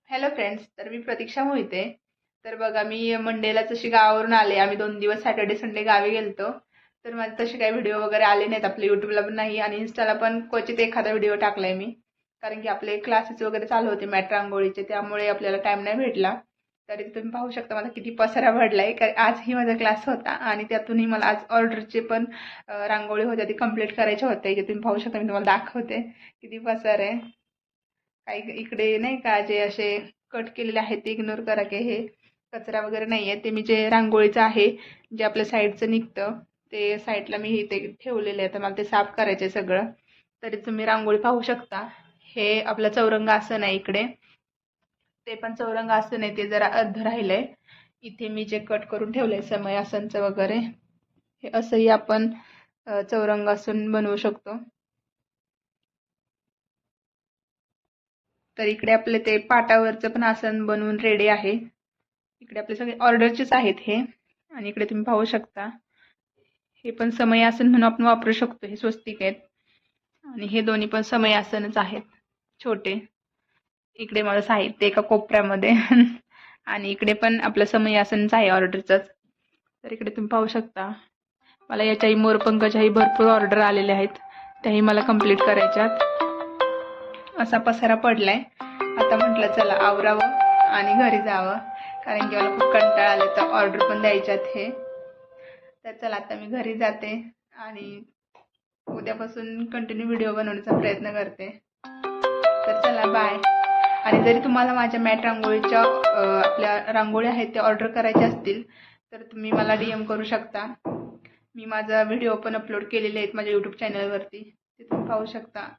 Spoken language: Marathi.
हॅलो फ्रेंड्स, तर मी प्रतीक्षा मोहिते. तर बघा, मी मंडेला जशी गावावरून आले. आम्ही 2 दिवस सॅटर्डे संडे गावी गेलतो. तर माझे तसे काही व्हिडिओ वगैरे आले नाहीत. आपल्या यूट्यूबला पण नाही आणि इन्स्टाला पण क्वचित एखादा व्हिडिओ टाकलाय मी, कारण की आपले क्लासेस वगैरे चालू होते मॅट रांगोळीचे, त्यामुळे आपल्याला टाइम नाही भेटला. तरी तुम्ही पाहू शकता माझा किती पसारा भरलाय, कारण आजही माझा क्लास होता आणि त्यातूनही मला आज ऑर्डरचे पण रांगोळी होत्या, ती कंप्लीट करायच्या होत्या. इथे तुम्ही पाहू शकता, मी तुम्हाला दाखवते किती पसार आहे. काही इकडे नाही का, जे असे कट केलेले आहेत ते इग्नोर करा, की हे कचरा वगैरे नाही आहे. ते मी जे रांगोळीचं आहे, जे आपल्या साईडचं निघतं, ते साईडला मी इथे ठेवलेले आहे. तर मला ते साफ करायचं आहे सगळं. तरी तुम्ही रांगोळी पाहू शकता. हे आपलं चौरंग आसन आहे इकडे, ते पण चौरंग आसन आहे, ते जरा अर्ध राहिलंय. इथे मी जे कट करून ठेवलंय समय आसनचं वगैरे, हे असंही आपण चौरंग आसन बनवू शकतो. तर इकडे आपले ते पाटावरचं पण आसन बनवून रेडी आहे. इकडे आपले सगळे ऑर्डरचेच आहेत हे. आणि इकडे तुम्ही पाहू शकता, हे पण समय आसन म्हणून आपण वापरू शकतो. हे स्वस्तिक आहेत आणि हे दोन्ही पण समय आसनच आहेत, छोटे. इकडे माझं साहित्य एका कोपऱ्यामध्ये आणि इकडे पण आपलं समय आसनच आहे ऑर्डरचंच. तर इकडे तुम्ही पाहू शकता, मला याच्याही मोरपंखाच्याही भरपूर ऑर्डर आलेल्या आहेत, त्याही मला कंप्लीट करायच्यात. असा पसारा पडलाय. आता म्हटलं चला आवरावं आणि घरी जावं, कारण की मला खूप कंटाळा आले, तर ऑर्डर पण द्यायच्यात हे. तर चला आता मी घरी जाते आणि उद्यापासून कंटिन्यू व्हिडिओ बनवण्याचा प्रयत्न करते. तर चला बाय. आणि जरी तुम्हाला माझ्या मॅट रांगोळीच्या आपल्या रांगोळ्या आहेत त्या ऑर्डर करायच्या असतील, तर तुम्ही मला DM करू शकता. मी माझा व्हिडिओ पण अपलोड केलेले आहेत माझ्या यूट्यूब चॅनलवरती, ते तुम्ही पाहू शकता.